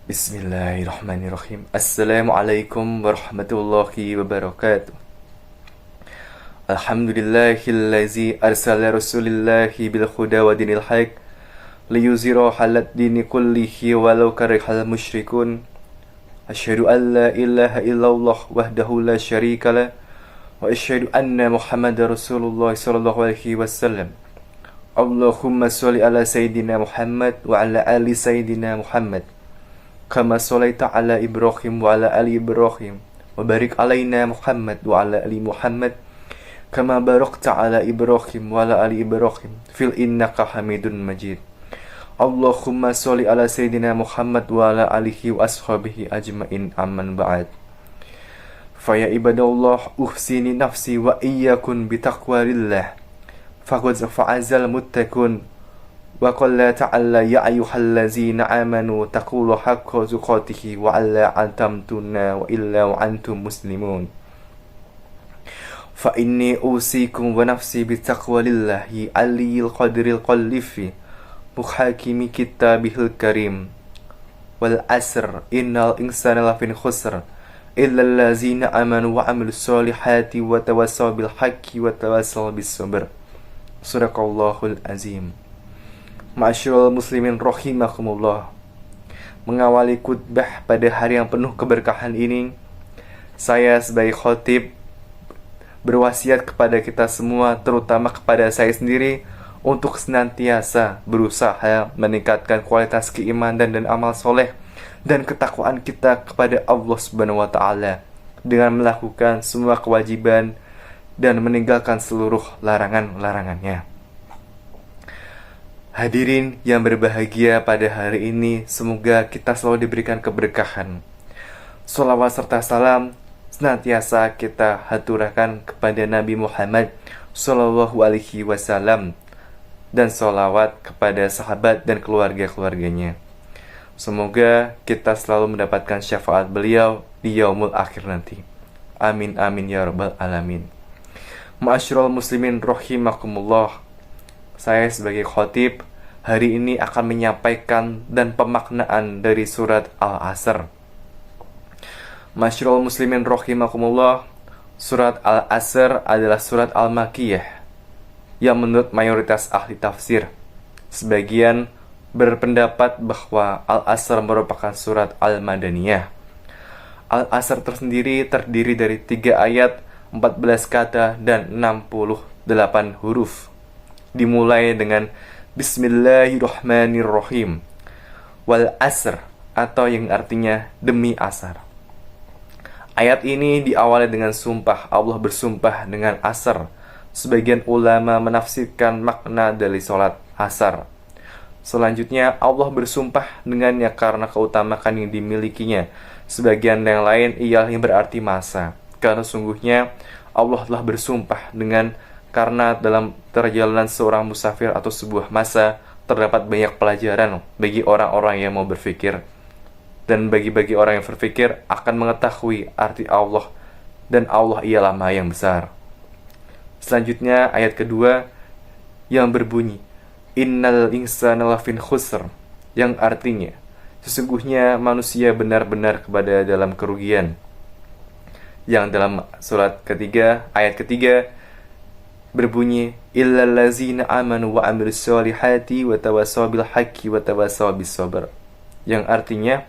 Bismillahirrahmanirrahim. Assalamualaikum warahmatullahi wabarakatuh. Alhamdulillahillazi arsala rasulillahi bil huda wa dinil haq liyuzhirahu 'alad dini kullihi walau karihal musyrikun. Asyhadu an la ilaha illallah wahdahu la syarikalah wa asyhadu anna Muhammadar Rasulullah sallallahu alaihi wasallam. Allahumma sholli ala sayyidina Muhammad wa ala ali sayyidina Muhammad. Kama sholaita ala Ibrahim wa ala ali Ibrahim wa barik alaina Muhammad wa ala ali Muhammad kama barakta ala Ibrahim wa ala ali Ibrahim fil innaka Hamidun Majid. Allahumma sholli ala sayyidina Muhammad wa ala alihi wa ashabihi ajmain, amman ba'd. Fa ya ibadallah, uhsini nafsi wa iyyakum bitaqwalillah faqad fa'azal muttaqun. Wa qala ta'ala ya ayyuhallazina amanu taqullaha haqqa tuqatih wa alla antamtunna wa illa wa antum muslimun. Fa inni usikum wa nafsi bitaqwalillahi aliyil qadiril qallifi muhakimi kitabihil karim. Wal asr innal insana lafin khusr illa allazina amanu wa amilus solihati wa tawassaw bil haqqi wa tawassaw bis sabr. Sadaqallahul azim. Ma'asyiral muslimin rahimakumullah. Mengawali khutbah pada hari yang penuh keberkahan ini, saya sebagai khatib berwasiat kepada kita semua, terutama kepada saya sendiri, untuk senantiasa berusaha meningkatkan kualitas keimanan dan amal soleh dan ketakwaan kita kepada Allah Subhanahu wa Ta'ala dengan melakukan semua kewajiban dan meninggalkan seluruh larangan-larangannya. Hadirin yang berbahagia pada hari ini, semoga kita selalu diberikan keberkahan. Sholawat serta salam senantiasa kita haturkan kepada Nabi Muhammad Sallallahu Alaihi Wasallam dan sholawat kepada sahabat dan keluarga-keluarganya. Semoga kita selalu mendapatkan syafaat beliau di yaumul akhir nanti. Amin amin ya rabbal alamin. Ma'asyiral muslimin rahimakumullah. Saya sebagai khatib hari ini akan menyampaikan dan pemaknaan dari surat Al-Asr. Ma'asyiral muslimin rahimakumullah, surat Al-Asr adalah surat Al-Makkiyah yang menurut mayoritas ahli tafsir. Sebagian berpendapat bahwa Al-Asr merupakan surat Al-Madaniyah. Al-Asr tersendiri terdiri dari 3 ayat, 14 kata, dan 68 huruf. Dimulai dengan Bismillahirrahmanirrahim. Wal asr, atau yang artinya demi asar. Ayat ini diawali dengan sumpah. Allah bersumpah dengan asar. Sebagian ulama menafsirkan makna dari sholat asar. Selanjutnya Allah bersumpah dengannya karena keutamaan yang dimilikinya. Sebagian yang lain ialah yang berarti masa, karena sungguhnya Allah telah bersumpah dengan karena dalam perjalanan seorang musafir atau sebuah masa terdapat banyak pelajaran bagi orang-orang yang mau berpikir, dan bagi orang yang berpikir akan mengetahui arti Allah, dan Allah ialah Maha yang besar. Selanjutnya ayat kedua yang berbunyi Innal insana lafin khusr, yang artinya sesungguhnya manusia benar-benar kepada dalam kerugian. Yang dalam surat ketiga, ayat ketiga berbunyi illal ladzina amanu wa amilus solihati wa tawassaw bil haqqi wa tawassaw bis sabr, yang artinya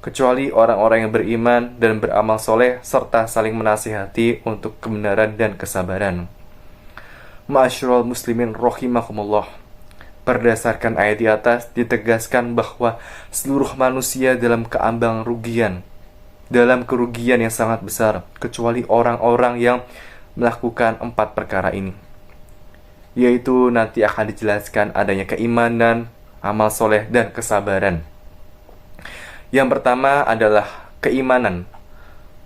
kecuali orang-orang yang beriman dan beramal soleh serta saling menasihati untuk kebenaran dan kesabaran. Ma'asyiral muslimin rahimakumullah, berdasarkan ayat di atas ditegaskan bahwa seluruh manusia dalam kerugian yang sangat besar, kecuali orang-orang yang melakukan 4 perkara ini, yaitu nanti akan dijelaskan adanya keimanan, amal soleh, dan kesabaran. Yang pertama adalah keimanan.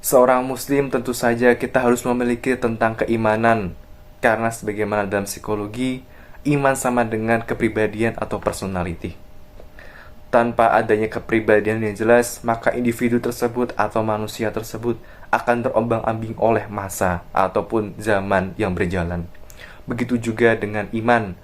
Seorang muslim tentu saja kita harus memiliki tentang keimanan, karena sebagaimana dalam psikologi, iman sama dengan kepribadian atau personality. Tanpa adanya kepribadian yang jelas, maka individu tersebut atau manusia tersebut akan terombang-ambing oleh masa ataupun zaman yang berjalan. Begitu juga dengan iman.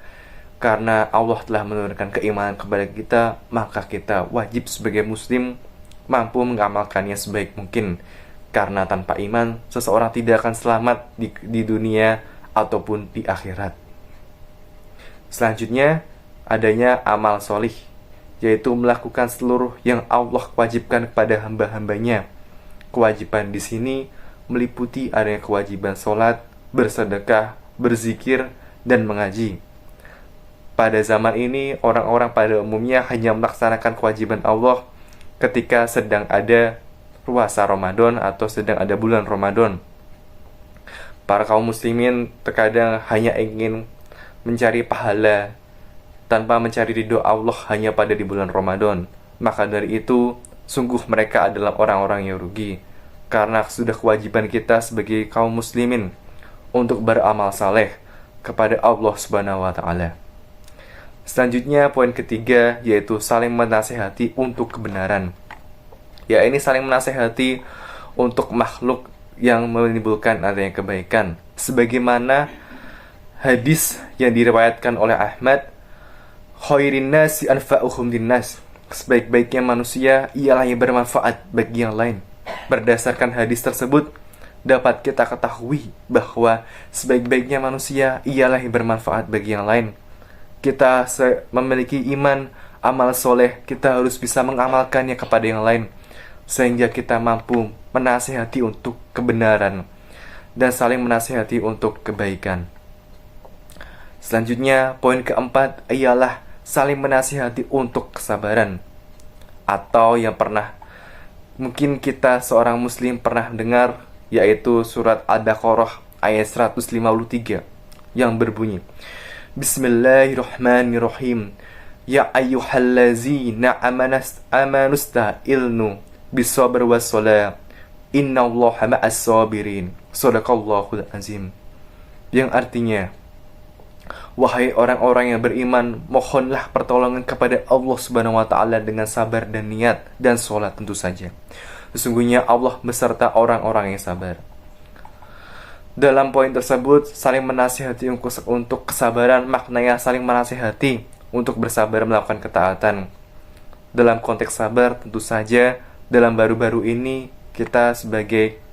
Karena Allah telah menurunkan keimanan kepada kita, maka kita wajib sebagai muslim mampu mengamalkannya sebaik mungkin. Karena tanpa iman, seseorang tidak akan selamat di dunia ataupun di akhirat. Selanjutnya, adanya amal solih, yaitu melakukan seluruh yang Allah wajibkan kepada hamba-hambanya. Kewajiban di sini meliputi adanya kewajiban sholat, bersedekah, berzikir, dan mengaji. Pada zaman ini, orang-orang pada umumnya hanya melaksanakan kewajiban Allah ketika sedang ada puasa Ramadan atau sedang ada bulan Ramadan. Para kaum muslimin terkadang hanya ingin mencari pahala tanpa mencari ridho Allah hanya pada di bulan Ramadan. Maka dari itu, sungguh mereka adalah orang-orang yang rugi, karena sudah kewajiban kita sebagai kaum muslimin untuk beramal saleh kepada Allah Subhanahu wa taala. Selanjutnya, poin ketiga, yaitu saling menasihati untuk kebenaran. Ya, ini saling menasihati untuk makhluk yang menimbulkan adanya kebaikan. Sebagaimana hadis yang diriwayatkan oleh Ahmad, khairin nasi anfa'uhum linnas, sebaik-baiknya manusia ialah yang bermanfaat bagi yang lain. Berdasarkan hadis tersebut, dapat kita ketahui bahwa sebaik-baiknya manusia ialah yang bermanfaat bagi yang lain. Kita memiliki iman, amal soleh, kita harus bisa mengamalkannya kepada yang lain, sehingga kita mampu menasihati untuk kebenaran dan saling menasihati untuk kebaikan. Selanjutnya, poin keempat ialah saling menasihati untuk kesabaran. Atau yang mungkin kita seorang muslim pernah dengar, yaitu surat Al-Baqarah ayat 153 yang berbunyi, Bismillahirrahmanirrahim, Ya ayyuhallazina amanusta'ilnu bisabr wassalah, innallaha ma'as sabirin. Shadaqallahul azim. Yang artinya, wahai orang-orang yang beriman, mohonlah pertolongan kepada Allah Subhanahu wa taala dengan sabar dan niat dan sholat tentu saja. Sesungguhnya Allah beserta orang-orang yang sabar. Dalam poin tersebut, saling menasihati untuk kesabaran maknanya saling menasihati untuk bersabar melakukan ketaatan. Dalam konteks sabar tentu saja, dalam baru-baru ini kita sebagai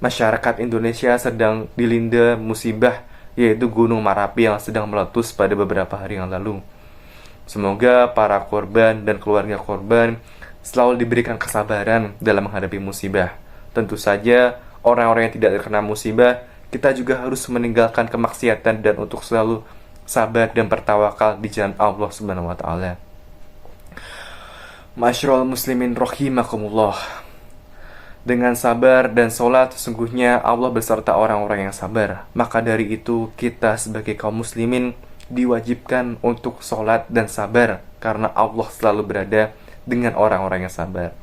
masyarakat Indonesia sedang dilanda musibah, yaitu Gunung Merapi yang sedang meletus pada beberapa hari yang lalu. Semoga para korban dan keluarga korban selalu diberikan kesabaran dalam menghadapi musibah. Tentu saja orang-orang yang tidak terkena musibah, kita juga harus meninggalkan kemaksiatan dan untuk selalu sabar dan bertawakal di jalan Allah Subhanahu wa taala. Masyarul muslimin rahimakumullah. Dengan sabar dan sholat, sesungguhnya Allah beserta orang-orang yang sabar. Maka dari itu, kita sebagai kaum muslimin diwajibkan untuk sholat dan sabar, karena Allah selalu berada dengan orang-orang yang sabar.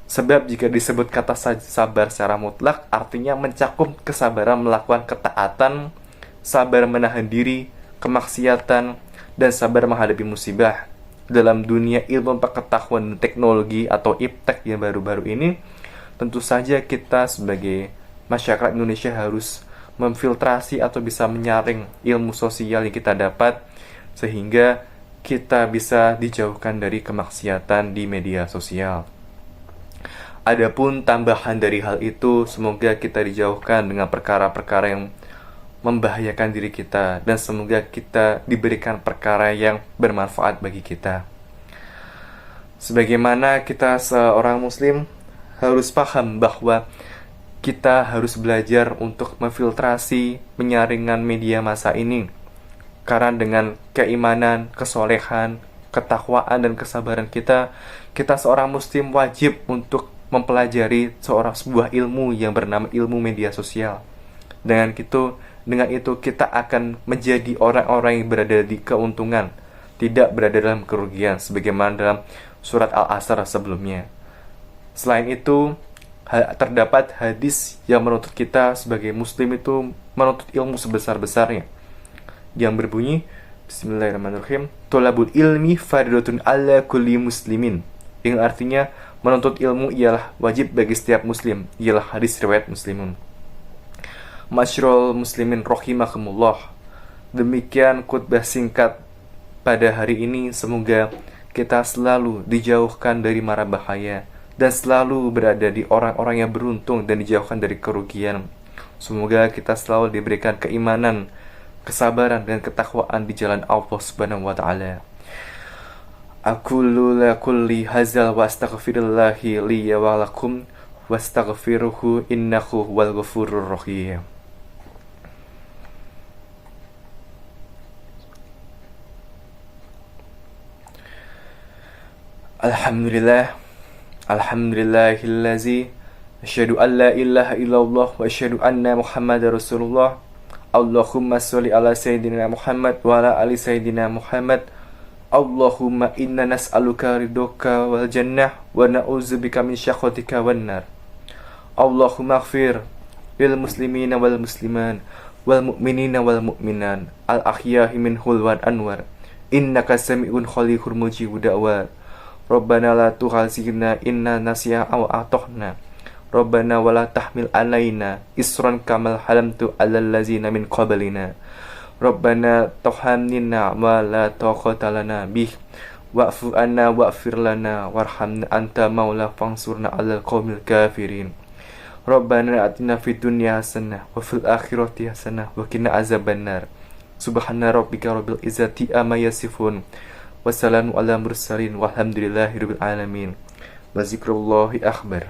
Sebab jika disebut kata sabar secara mutlak, artinya mencakup kesabaran melakukan ketaatan, sabar menahan diri, kemaksiatan, dan sabar menghadapi musibah. Dalam dunia ilmu pengetahuan dan teknologi atau iptek yang baru-baru ini, tentu saja kita sebagai masyarakat Indonesia harus memfiltrasi atau bisa menyaring ilmu sosial yang kita dapat, sehingga kita bisa dijauhkan dari kemaksiatan di media sosial. Adapun tambahan dari hal itu, semoga kita dijauhkan dengan perkara-perkara yang membahayakan diri kita, dan semoga kita diberikan perkara yang bermanfaat bagi kita. Sebagaimana kita seorang muslim harus paham bahwa kita harus belajar untuk memfiltrasi penyaringan media massa ini, karena dengan keimanan, kesolehan, ketakwaan, dan kesabaran kita seorang muslim wajib untuk mempelajari sebuah ilmu yang bernama ilmu media sosial. Dengan itu kita akan menjadi orang-orang yang berada di keuntungan, tidak berada dalam kerugian, sebagaimana dalam surat Al-Asr sebelumnya. Selain itu, terdapat hadis yang menuntut kita sebagai muslim itu menuntut ilmu sebesar-besarnya, yang berbunyi, Bismillahirrahmanirrahim, Tolabul ilmi fardhatun ala kulli muslimin, yang artinya menuntut ilmu ialah wajib bagi setiap muslim. Ialah hadis riwayat Muslimun. Masyarul muslimin rahimakumullah. Demikian khutbah singkat pada hari ini. Semoga kita selalu dijauhkan dari mara bahaya dan selalu berada di orang-orang yang beruntung dan dijauhkan dari kerugian. Semoga kita selalu diberikan keimanan, kesabaran dan ketakwaan di jalan Allah Subhanahu wa taala. Aqulu la kulli hazal wa astaghfirullahi li wa lakum wastaghfiruhu innahu wal ghafurur rahim. Alhamdulillah, alhamdulillahillazi asyhadu an la ilaha illallah wa asyhadu anna muhammadar rasulullah. Allahumma sholli ala sayyidina Muhammad wa ala ali sayyidina Muhammad. Allahumma inna nas'aluka ridhoka wal jannah wa na'udzubika min syakhatika wan nar. Allahumma ighfir lil muslimina wal musliman wal mu'minina wal mu'minan al ahya'i minhul wan anwar. Innaka sami'un khalihur mujibud da'wat. Rabbana la tukhazina inna nasiya aw atohna. Rabbana wa la tahmil alaina isran kamal halamtu alal lazina min qablina. Rabbana tuhamnina wa la taqata lana bih wa'fu anna wa'fir lana warhamna anta maula fansurna alal qawmil kafirin. Rabbana atina fid dunya hasanah wa fil akhirati hasanah wa qina azabannar. Subhana rabbika rabbil izzati amma yasifun. Wassalamu ala mursalin walhamdulillahi rabbil alamin. Wa zikrullahi akbar.